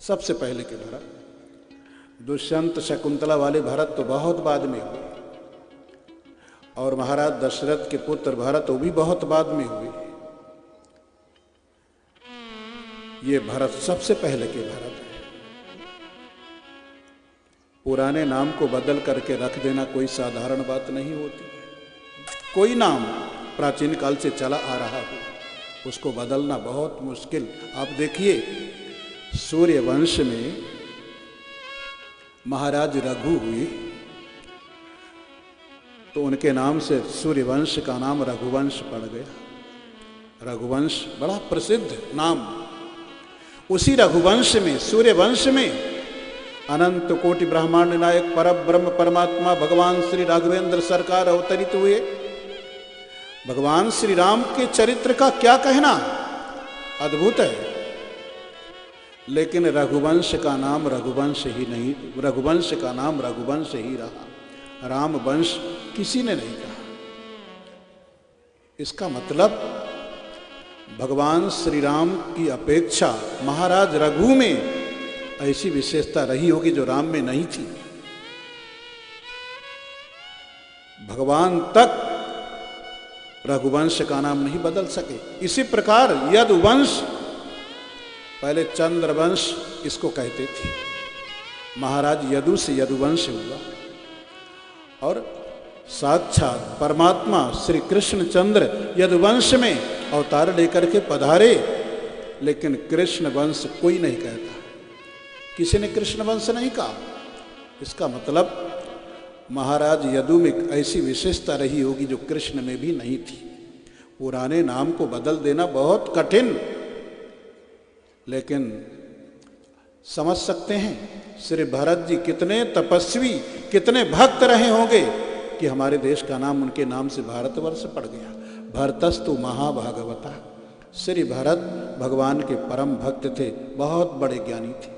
सबसे पहले के भरत। दुष्यंत शकुंतला वाले भरत तो बहुत बाद में हुए, और महाराज दशरथ के पुत्र भरत वो भी बहुत बाद में हुए। ये भरत सबसे पहले के भरत है। पुराने नाम को बदल करके रख देना कोई साधारण बात नहीं होती। कोई नाम प्राचीन काल से चला आ रहा हो उसको बदलना बहुत मुश्किल। आप देखिए सूर्य वंश में महाराज रघु हुए तो उनके नाम से सूर्य वंश का नाम रघुवंश पड़ गया। रघुवंश बड़ा प्रसिद्ध नाम। उसी रघुवंश में सूर्य वंश में अनंत कोटि ब्रह्मांड नायक परब्रह्म परमात्मा भगवान श्री राघवेंद्र सरकार अवतरित हुए। भगवान श्री राम के चरित्र का क्या कहना, अद्भुत है। लेकिन रघुवंश का नाम रघुवंश ही नहीं, रघुवंश का नाम रघुवंश ही रहा, राम वंश किसी ने नहीं कहा। इसका मतलब भगवान श्री राम की अपेक्षा महाराज रघु में ऐसी विशेषता रही होगी जो राम में नहीं थी। भगवान तक रघुवंश का नाम नहीं बदल सके। इसी प्रकार यदुवंश, पहले चंद्रवंश इसको कहते थे, महाराज यदु से यदुवंश हुआ। और साक्षात परमात्मा श्री कृष्ण चंद्र यदुवंश में अवतार लेकर के पधारे, लेकिन कृष्ण वंश कोई नहीं कहता, किसी ने कृष्ण वंश नहीं कहा। इसका मतलब महाराज यदु में ऐसी विशेषता रही होगी जो कृष्ण में भी नहीं थी। पुराने नाम को बदल देना बहुत कठिन, लेकिन समझ सकते हैं श्री भरत जी कितने तपस्वी, कितने भक्त रहे होंगे कि हमारे देश का नाम उनके नाम से भारतवर्ष पड़ गया। भरतस्तु महाभागवता। श्री भरत भगवान के परम भक्त थे, बहुत बड़े ज्ञानी थे।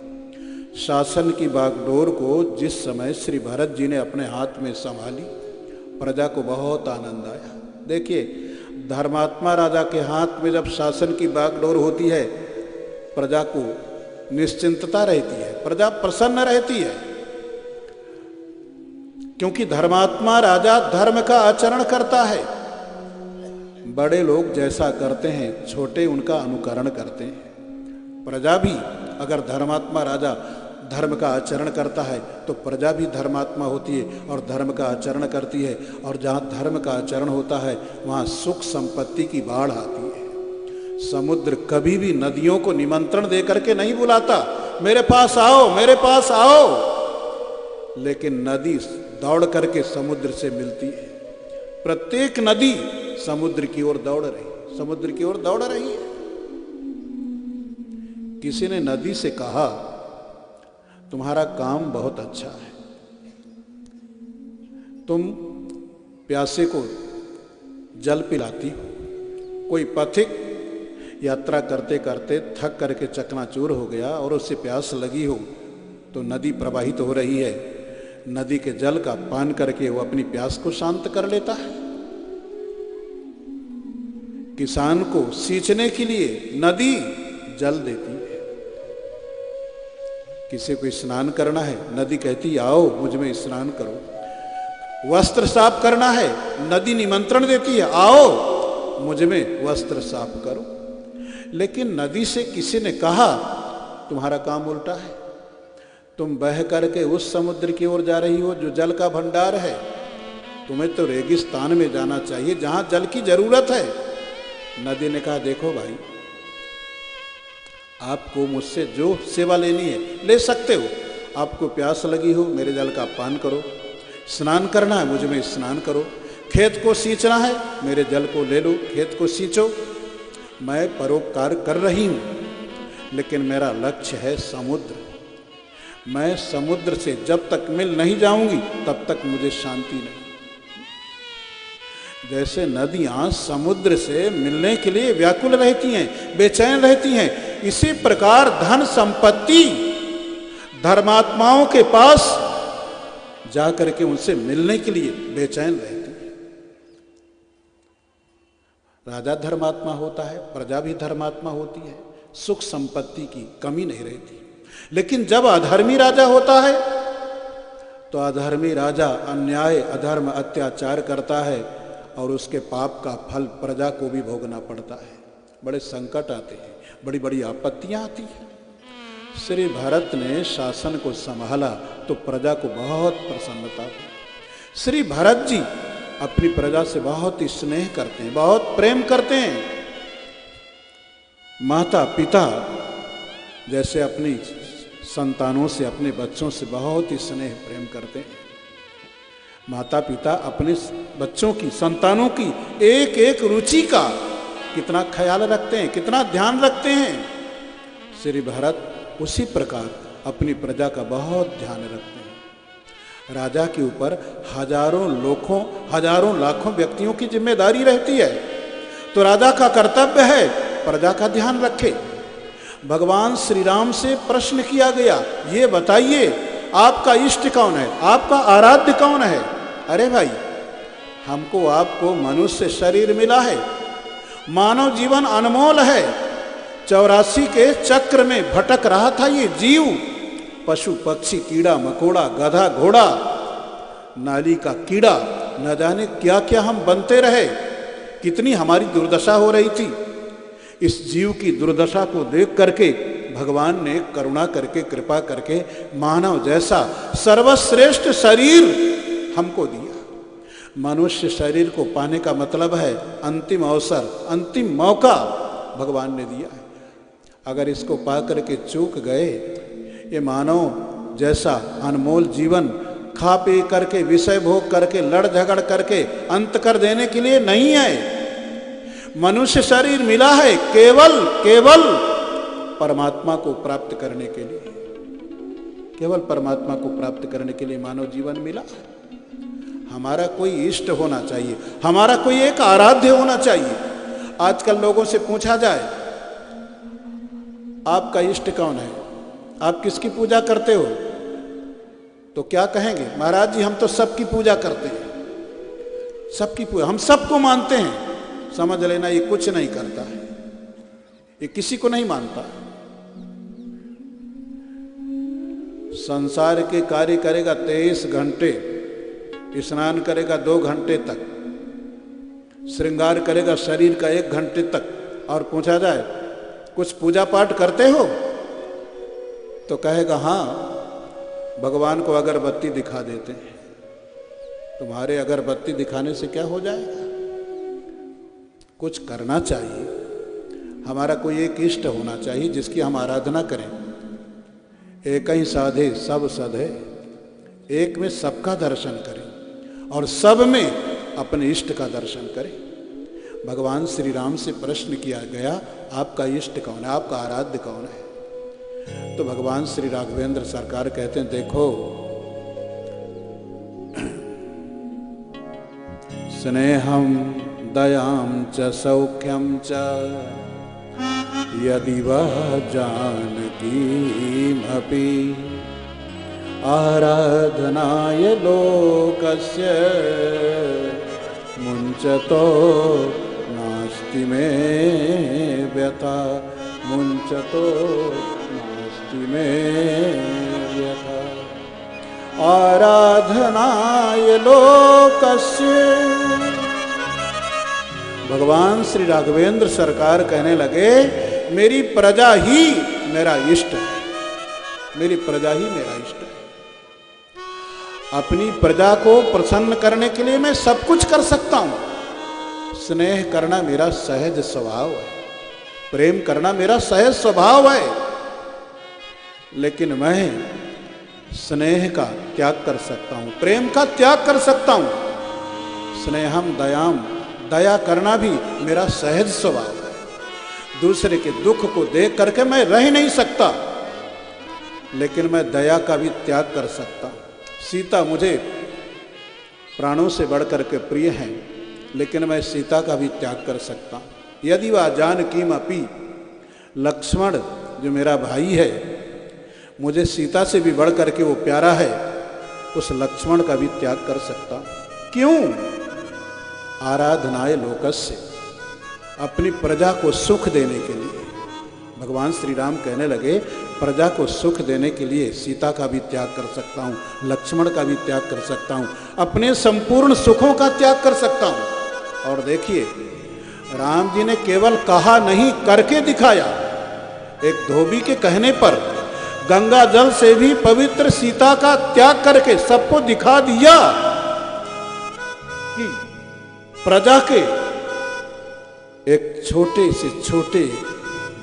शासन की बागडोर को जिस समय श्री भरत जी ने अपने हाथ में संभाली, प्रजा को बहुत आनंद आया। देखिए धर्मात्मा राजा के हाथ में जब शासन की बागडोर होती है, प्रजा को निश्चिंतता रहती है, प्रजा प्रसन्न रहती है, क्योंकि धर्मात्मा राजा धर्म का आचरण करता है। बड़े लोग जैसा करते हैं छोटे उनका अनुकरण करते हैं। प्रजा भी अगर धर्मात्मा राजा धर्म का आचरण करता है तो प्रजा भी धर्मात्मा होती है और धर्म का आचरण करती है। और जहाँ धर्म का आचरण होता है वहाँ सुख संपत्ति की बाढ़ आती है। समुद्र कभी भी नदियों को निमंत्रण दे करके नहीं बुलाता, मेरे पास आओ मेरे पास आओ, लेकिन नदी दौड़ करके समुद्र से मिलती है। प्रत्येक नदी समुद्र की ओर दौड़ रही, समुद्र की ओर दौड़ रही है। किसी ने नदी से कहा तुम्हारा काम बहुत अच्छा है, तुम प्यासे को जल पिलाती हो। कोई पथिक यात्रा करते करते थक करके चकनाचूर हो गया और उससे प्यास लगी हो तो नदी प्रवाहित हो रही है, नदी के जल का पान करके वो अपनी प्यास को शांत कर लेता है। किसान को सींचने के लिए नदी जल देती है। किसी को स्नान करना है, नदी कहती आओ मुझ में स्नान करो। वस्त्र साफ करना है, नदी निमंत्रण देती है आओ मुझ में वस्त्र साफ करो। लेकिन नदी से किसी ने कहा तुम्हारा काम उल्टा है, तुम बह करके उस समुद्र की ओर जा रही हो जो जल का भंडार है, तुम्हें तो रेगिस्तान में जाना चाहिए जहां जल की जरूरत है। नदी ने कहा देखो भाई, आपको मुझसे जो सेवा लेनी है ले सकते हो। आपको प्यास लगी हो मेरे जल का पान करो, स्नान करना है मुझ में स्नान करो, खेत को सींचना है मेरे जल को ले लो, खेत को सींचो। मैं परोपकार कर रही हूँ, लेकिन मेरा लक्ष्य है समुद्र। मैं समुद्र से जब तक मिल नहीं जाऊंगी तब तक मुझे शांति नहीं। जैसे नदियां समुद्र से मिलने के लिए व्याकुल रहती हैं, बेचैन रहती हैं, इसी प्रकार धन संपत्ति धर्मात्माओं के पास जाकर के उनसे मिलने के लिए बेचैन रहती है। राजा धर्मात्मा होता है, प्रजा भी धर्मात्मा होती है, सुख संपत्ति की कमी नहीं रहती। लेकिन जब अधर्मी राजा होता है तो अधर्मी राजा अन्याय, अधर्म, अत्याचार करता है और उसके पाप का फल प्रजा को भी भोगना पड़ता है। बड़े संकट आते हैं, बड़ी बड़ी आपत्तियां आती हैं। श्री भरत ने शासन को संभाला तो प्रजा को बहुत प्रसन्नता हुई। श्री भरत जी अपनी प्रजा से बहुत स्नेह करते हैं, बहुत प्रेम करते हैं। माता पिता जैसे अपनी संतानों से, अपने बच्चों से बहुत ही स्नेह प्रेम करते हैं। माता पिता अपने बच्चों की, संतानों की एक एक रुचि का कितना ख्याल रखते हैं, कितना ध्यान रखते हैं। श्री भरत उसी प्रकार अपनी प्रजा का बहुत ध्यान रखते हैं। राजा के ऊपर हजारों लाखों व्यक्तियों की जिम्मेदारी रहती है, तो राजा का कर्तव्य है प्रजा का ध्यान रखे। भगवान श्री राम से प्रश्न किया गया, ये बताइए आपका इष्ट कौन है, आपका आराध्य कौन है? अरे भाई, हमको आपको मनुष्य शरीर मिला है, मानव जीवन अनमोल है। 84 के चक्र में भटक रहा था ये जीव, पशु पक्षी, कीड़ा मकोड़ा, गधा घोड़ा, नाली का कीड़ा, न जाने क्या क्या हम बनते रहे, कितनी हमारी दुर्दशा हो रही थी। इस जीव की दुर्दशा को देख करके भगवान ने करुणा करके, कृपा करके मानव जैसा सर्वश्रेष्ठ शरीर हमको दिया। मनुष्य शरीर को पाने का मतलब है अंतिम अवसर, अंतिम मौका भगवान ने दिया है। अगर इसको पा करके चूक गए, ये मानव जैसा अनमोल जीवन खा पी करके, विषय भोग करके, लड़ झगड़ करके अंत कर देने के लिए नहीं है। मनुष्य शरीर मिला है केवल परमात्मा को प्राप्त करने के लिए, केवल परमात्मा को प्राप्त करने के लिए मानव जीवन मिला। हमारा कोई इष्ट होना चाहिए, हमारा कोई एक आराध्य होना चाहिए। आजकल लोगों से पूछा जाए आपका इष्ट कौन है, आप किसकी पूजा करते हो, तो क्या कहेंगे? महाराज जी हम तो सबकी पूजा करते हैं, सबकी पूजा, हम सबको मानते हैं। समझ लेना ये कुछ नहीं करता है, ये किसी को नहीं मानता। संसार के कार्य करेगा 23 घंटे, स्नान करेगा 2 घंटे तक, श्रृंगार करेगा शरीर का 1 घंटे तक, और पूछा जाए कुछ पूजा पाठ करते हो तो कहेगा हाँ, भगवान को अगरबत्ती दिखा देते हैं। तुम्हारे अगरबत्ती दिखाने से क्या हो जाएगा? कुछ करना चाहिए। हमारा कोई एक इष्ट होना चाहिए जिसकी हम आराधना करें। एक ही साधे सब सधे, एक में सबका दर्शन करें और सब में अपने इष्ट का दर्शन करें। भगवान श्री राम से प्रश्न किया गया, आपका इष्ट कौन है, आपका आराध्य कौन है? तो भगवान श्री राघवेंद्र सरकार कहते हैं, देखो स्नेहम दयाम च सौख्यम च यदि वह जानकीमपि आराधनाय लोकस्य मुञ्चतो नास्ति मे व्यथा, मुञ्चतो नास्ति मे व्यथा। आराधनाय लोकस्य। भगवान श्री राघवेंद्र सरकार कहने लगे, मेरी प्रजा ही मेरा इष्ट है, मेरी प्रजा ही मेरा इष्ट है। अपनी प्रजा को प्रसन्न करने के लिए मैं सब कुछ कर सकता हूं। स्नेह करना मेरा सहज स्वभाव है, प्रेम करना मेरा सहज स्वभाव है, लेकिन मैं स्नेह का त्याग कर सकता हूं, प्रेम का त्याग कर सकता हूं। स्नेहम दयाम, दया करना भी मेरा सहज स्वभाव है। दूसरे के दुख को देख करके मैं रह नहीं सकता, लेकिन मैं दया का भी त्याग कर सकता। सीता मुझे प्राणों से बढ़कर के प्रिय हैं, लेकिन मैं सीता का भी त्याग कर सकता। यदि वह जानकीमपि, लक्ष्मण जो मेरा भाई है, मुझे सीता से भी बढ़ करके वो प्यारा है, उस लक्ष्मण का भी त्याग कर सकता। क्यों? आराधनाय लोकस्य, अपनी प्रजा को सुख देने के लिए। भगवान श्री राम कहने लगे, प्रजा को सुख देने के लिए सीता का भी त्याग कर सकता हूँ, लक्ष्मण का भी त्याग कर सकता हूँ, अपने संपूर्ण सुखों का त्याग कर सकता हूँ। और देखिए, राम जी ने केवल कहा नहीं, करके दिखाया। एक धोबी के कहने पर गंगा जल से भी पवित्र सीता का त्याग करके सबको दिखा दिया कि प्रजा के एक छोटे से छोटे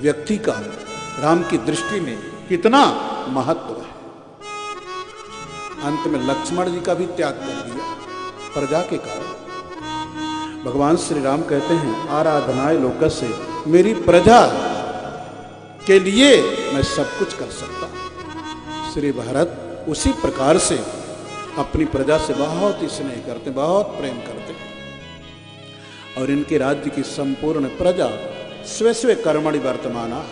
व्यक्ति का राम की दृष्टि में कितना महत्व है। अंत में लक्ष्मण जी का भी त्याग कर दिया प्रजा के कारण। भगवान श्री राम कहते हैं, आराधनाय लोकस्य, मेरी प्रजा के लिए मैं सब कुछ कर सकता हूं। श्री भरत उसी प्रकार से अपनी प्रजा से बहुत ही स्नेह करते, बहुत प्रेम करते, और इनके राज्य की संपूर्ण प्रजा स्वे स्वे कर्मणि वर्तमाना,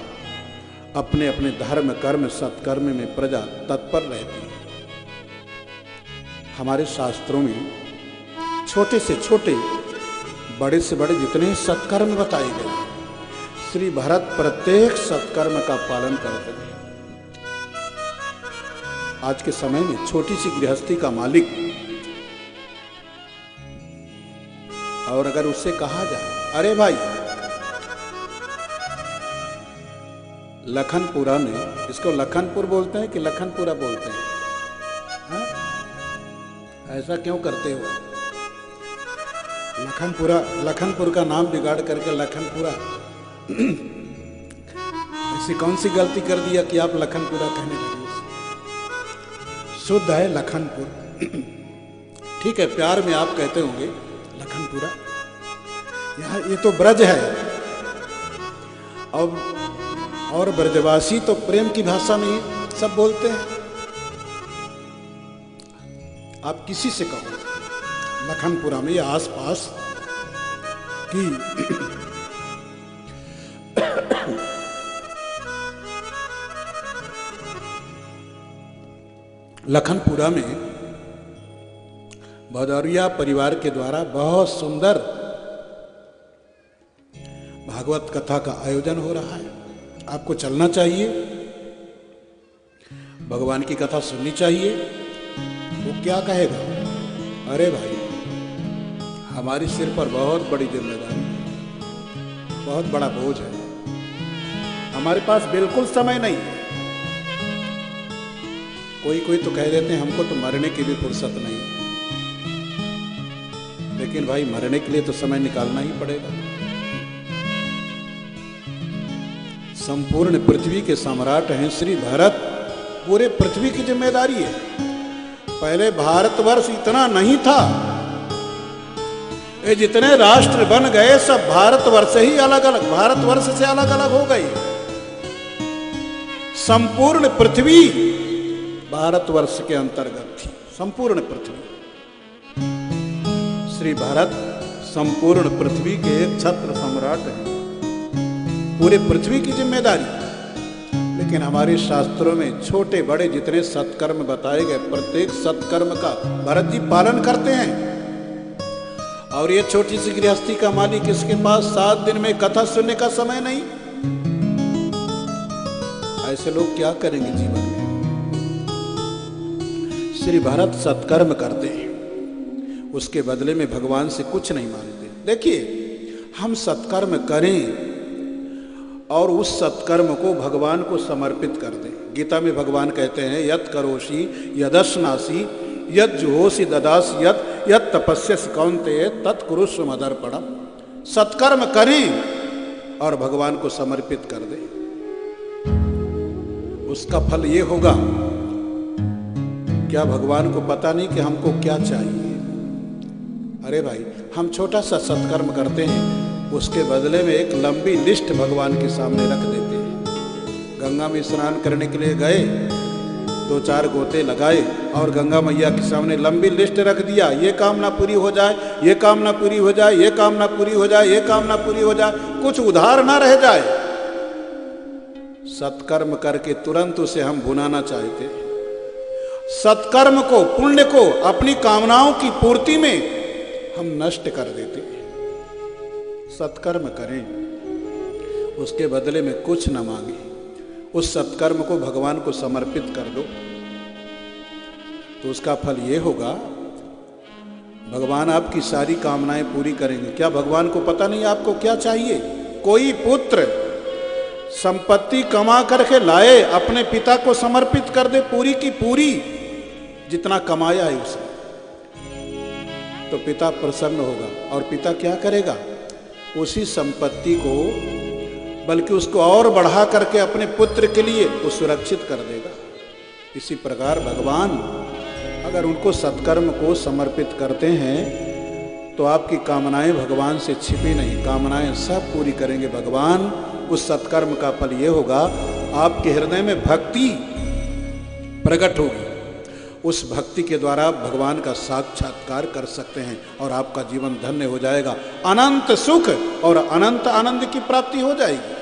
अपने अपने धर्म कर्म सत्कर्म में प्रजा तत्पर रहती है। हमारे शास्त्रों में छोटे से छोटे बड़े से बड़े जितने सत्कर्म बताए गए, श्री भरत प्रत्येक सत्कर्म का पालन करते हैं। आज के समय में छोटी सी गृहस्थी का मालिक, और अगर उससे कहा जाए, अरे भाई लखनपुरा में, इसको लखनपुर बोलते हैं कि लखनपुरा बोलते हैं, हाँ? ऐसा क्यों करते हो? लखनपुर का नाम बिगाड़ करके लखनपुरा, ऐसी कौन सी गलती कर दिया कि आप लखनपुरा कहने लगे? शुद्ध है लखनपुर। ठीक है, प्यार में आप कहते होंगे लखनपुरा, यहाँ ये तो ब्रज है, और ब्रजवासी तो प्रेम की भाषा में ही सब बोलते हैं। आप किसी से कहो लखनपुरा में या आसपास कि लखनपुरा में भदौरिया परिवार के द्वारा बहुत सुंदर भागवत कथा का आयोजन हो रहा है। आपको चलना चाहिए, भगवान की कथा सुननी चाहिए। वो क्या कहेगा, अरे भाई हमारी सिर पर बहुत बड़ी जिम्मेदारी है, बहुत बड़ा बोझ है, हमारे पास बिल्कुल समय नहीं है। कोई तो कह देते हैं हमको तो मरने की भी फुर्सत नहीं है, लेकिन भाई मरने के लिए तो समय निकालना ही पड़ेगा। संपूर्ण पृथ्वी के सम्राट हैं श्री भरत, पूरे पृथ्वी की जिम्मेदारी है। पहले भारतवर्ष इतना नहीं था, ये जितने राष्ट्र बन गए सब भारतवर्ष ही अलग अलग, भारतवर्ष से अलग अलग हो गई। संपूर्ण पृथ्वी भारतवर्ष के अंतर्गत थी, संपूर्ण पृथ्वी। श्री भरत संपूर्ण पृथ्वी के एक छत्र सम्राट हैं, पूरे पृथ्वी की जिम्मेदारी। लेकिन हमारे शास्त्रों में छोटे बड़े जितने सत्कर्म बताए गए, प्रत्येक सत्कर्म का भरत जी पालन करते हैं। और ये छोटी सी गृहस्थी का मालिक, इसके पास 7 दिन में कथा सुनने का समय नहीं। ऐसे लोग क्या करेंगे जीवन में? श्री भरत सत्कर्म करते हैं, उसके बदले में भगवान से कुछ नहीं मांगते। देखिए, हम सत्कर्म करें और उस सत्कर्म को भगवान को समर्पित कर दें। गीता में भगवान कहते हैं, यत् करोषि यदश्नासि यत् जुहोषि ददासि यत् तपस्यसि कौन्तेय तत् कुरुष्व मदर्पणम्। सत्कर्म करें और भगवान को समर्पित कर दें, उसका फल ये होगा। क्या भगवान को पता नहीं कि हमको क्या चाहिए? अरे भाई, हम छोटा सा सत्कर्म करते हैं, उसके बदले में एक लंबी लिस्ट भगवान के सामने रख देते हैं। गंगा में स्नान करने के लिए गए, 2-4 गोते लगाए और गंगा मैया के सामने लंबी लिस्ट रख दिया, ये कामना पूरी हो जाए, ये कामना पूरी हो जाए, ये कामना पूरी हो जाए, ये कामना पूरी हो जाए, कुछ उधार ना रह जाए। सत्कर्म करके तुरंत उसे हम भुनाना चाहते हैं। सत्कर्म को, पुण्य को अपनी कामनाओं की पूर्ति में हम नष्ट कर देते हैं। सत्कर्म करें, उसके बदले में कुछ न मांगे, उस सत्कर्म को भगवान को समर्पित कर दो, तो उसका फल ये होगा, भगवान आपकी सारी कामनाएं पूरी करेंगे। क्या भगवान को पता नहीं आपको क्या चाहिए? कोई पुत्र संपत्ति कमा करके लाए, अपने पिता को समर्पित कर दे पूरी की पूरी, जितना कमाया है उसने, तो पिता प्रसन्न होगा। और पिता क्या करेगा? उसी संपत्ति को, बल्कि उसको और बढ़ा करके अपने पुत्र के लिए वो सुरक्षित कर देगा। इसी प्रकार भगवान अगर उनको सत्कर्म को समर्पित करते हैं तो आपकी कामनाएं भगवान से छिपी नहीं, कामनाएं सब पूरी करेंगे भगवान। उस सत्कर्म का फल ये होगा, आपके हृदय में भक्ति प्रकट होगी, उस भक्ति के द्वारा आप भगवान का साक्षात्कार कर सकते हैं और आपका जीवन धन्य हो जाएगा, अनंत सुख और अनंत आनंद की प्राप्ति हो जाएगी।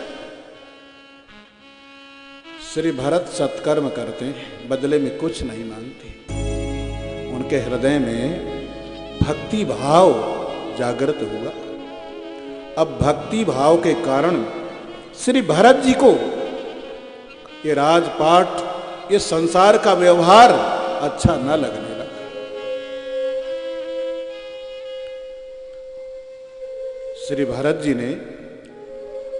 श्री भरत सत्कर्म करते हैं, बदले में कुछ नहीं मांगते। उनके हृदय में भक्ति भाव जागृत हुआ। अब भक्ति भाव के कारण श्री भरत जी को ये राजपाट, ये संसार का व्यवहार अच्छा न लगने लगा। श्री भरत जी ने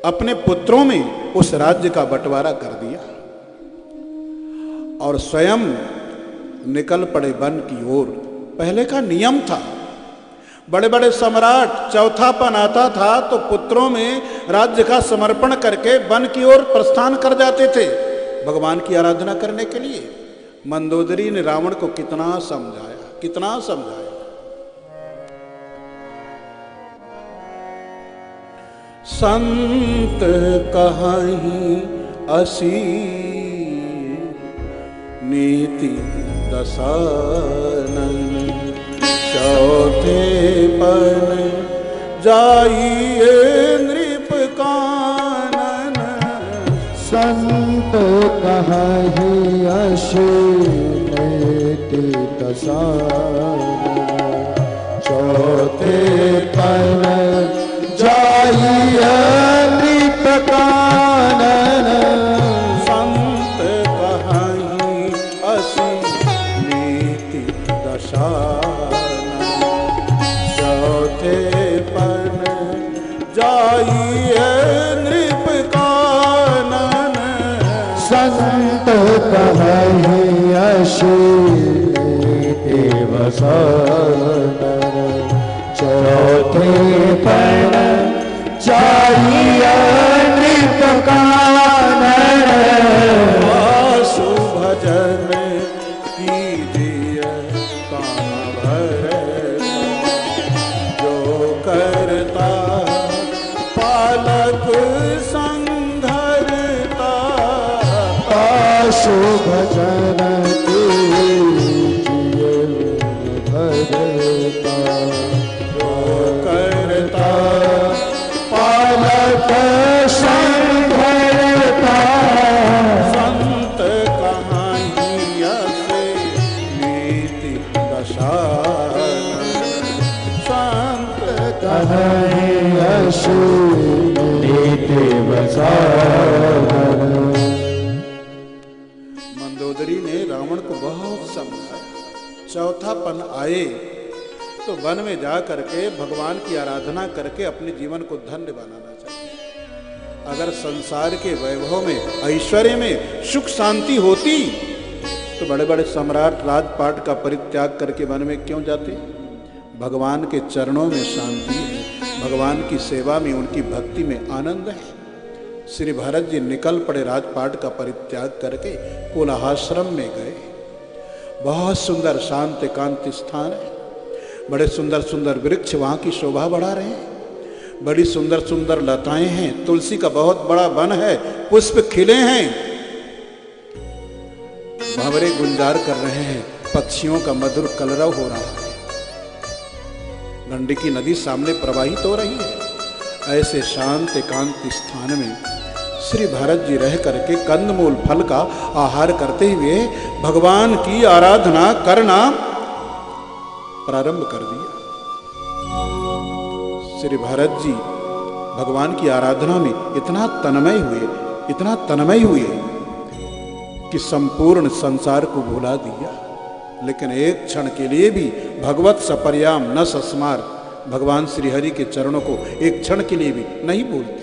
अपने पुत्रों में उस राज्य का बंटवारा कर दिया और स्वयं निकल पड़े वन की ओर। पहले का नियम था, बड़े बड़े सम्राट चौथापन आता था तो पुत्रों में राज्य का समर्पण करके वन की ओर प्रस्थान कर जाते थे भगवान की आराधना करने के लिए। मंदोदरी ने रावण को कितना समझाया, कितना समझाया। संत कहाहीं असी नीति दसानन, चौथे पन जाइए नृप कानन। संत कहाहीं असी नीति दसानन, चौथे पन जाइए नृप कानन। संत कहाहीं असी नीति दसानन, चौथे पन जाइए नृप कानन। संत कहाहीं असी नीति दसानन, चौथे पन जाइए नृप कानन। आशु भजन कीजिए काम भर, जो करता पालक संघरता। आशु भजन कीजिए भरता, जो करता पालक संघरता। संत कहाहीं असी नीति दसानन, संत कहाहीं असी नीति दसानन। मंदोदरी ने रावण को बहुत समझाया। चौथापन आए तो वन में जा करके भगवान की आराधना करके अपने जीवन को धन्य बनाना चाहिए। अगर संसार के वैभव में, ऐश्वर्य में सुख शांति होती तो बड़े बड़े सम्राट राजपाट का परित्याग करके वन में क्यों जाते? भगवान के चरणों में शांति है, भगवान की सेवा में, उनकी भक्ति में आनंद है। श्री भरत जी निकल पड़े राजपाट का परित्याग करके पुलहाश्रम में गए। बहुत सुंदर शांत एकांत स्थान है, बड़े सुंदर सुंदर वृक्ष वहाँ की शोभा बढ़ा रहे हैं, बड़ी सुंदर सुंदर लताएं हैं, तुलसी का बहुत बड़ा वन है, पुष्प खिले हैं, भंवरे गुंजार कर रहे हैं, पक्षियों का मधुर कलरव हो रहा है, गंडकी नदी सामने प्रवाहित हो रही है। ऐसे शांत एकांत स्थान में श्री भरत जी रह करके कंदमूल फल का आहार करते हुए भगवान की आराधना करना प्रारंभ कर दिया। श्री भरत जी भगवान की आराधना में इतना तन्मय हुए कि संपूर्ण संसार को भुला दिया। लेकिन एक क्षण के लिए भी भगवत सपर्याम न सस्मार, भगवान श्री हरि के चरणों को एक क्षण के लिए भी नहीं भूलते।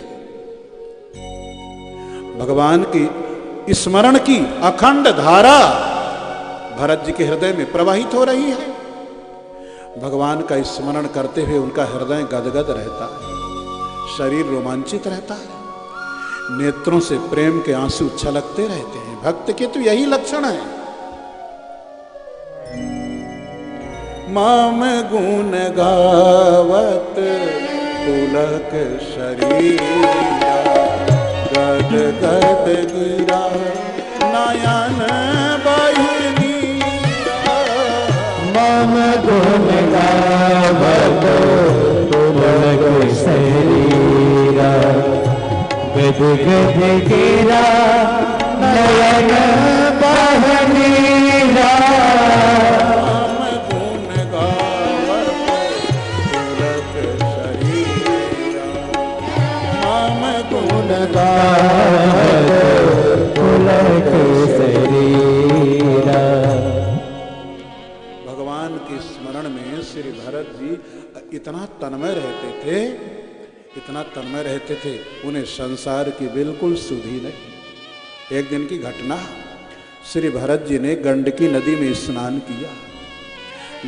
भगवान की स्मरण की अखंड धारा भरत जी के हृदय में प्रवाहित हो रही है। भगवान का स्मरण करते हुए उनका हृदय गदगद रहता है, शरीर रोमांचित रहता है, नेत्रों से प्रेम के आंसू छलकते रहते हैं। भक्त के तो यही लक्षण है। माम गुण गावत पुलक शरीरा, गद गद गिरा नयन बहिनी। मम गुण गावत पुलक शरीरा, गद गद गिरा नयन बहिनीरा। भगवान के स्मरण में श्री भरत जी इतना तन्मय रहते थे, उन्हें संसार की बिल्कुल सुधि नहीं। एक दिन की घटना, श्री भरत जी ने गंडकी नदी में स्नान किया।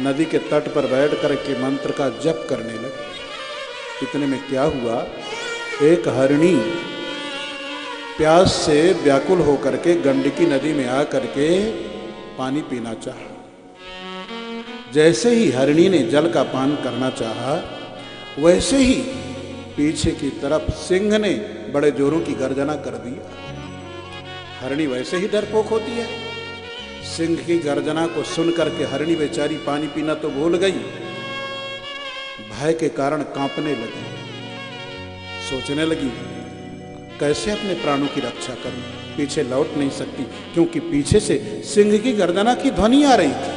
नदी के तट पर बैठ कर के मंत्र का जप करने लगे। इतने में क्या हुआ, एक हरिणी प्यास से व्याकुल होकर के गंडकी नदी में आकर के पानी पीना चाहा। जैसे ही हरिणी ने जल का पान करना चाहा, वैसे ही पीछे की तरफ सिंह ने बड़े जोरों की गर्जना कर दिया। हरिणी वैसे ही डरपोक होती है। सिंह की गर्जना को सुन करके हरिणी बेचारी पानी पीना तो भूल गई, भय के कारण कांपने लगी। सोचने लगी कैसे अपने प्राणों की रक्षा करूं, पीछे लौट नहीं सकती क्योंकि पीछे से सिंह की गर्जना की ध्वनि आ रही थी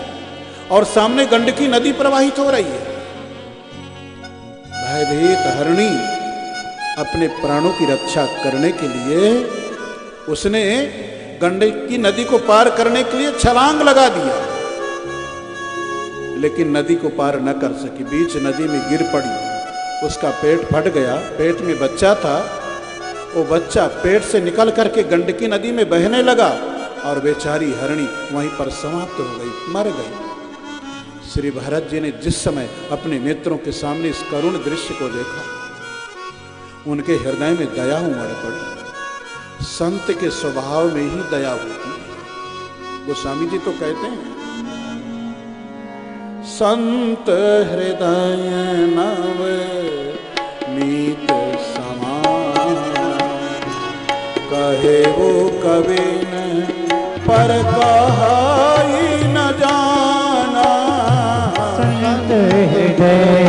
और सामने गंडकी नदी प्रवाहित हो रही है। भयभीत हरिणी अपने प्राणों की रक्षा करने के लिए उसने गंडकी नदी को पार करने के लिए छलांग लगा दिया, लेकिन नदी को पार न कर सकी, बीच नदी में गिर पड़ी। उसका पेट फट गया, पेट में बच्चा था, वो बच्चा पेट से निकल करके गंडकी नदी में बहने लगा और बेचारी हरिणी वहीं पर समाप्त हो गई, मर गई। श्री भरत जी ने जिस समय अपने नेत्रों के सामने इस करुण दृश्य को देखा, उनके हृदय में दया उमड़ पड़ी। संत के स्वभाव में ही दया होती है। गोस्वामी जी तो कहते हैं, संत हृदय नव नीत समान, कहे वो कवि न पर कहाई न जाना। संत हृदय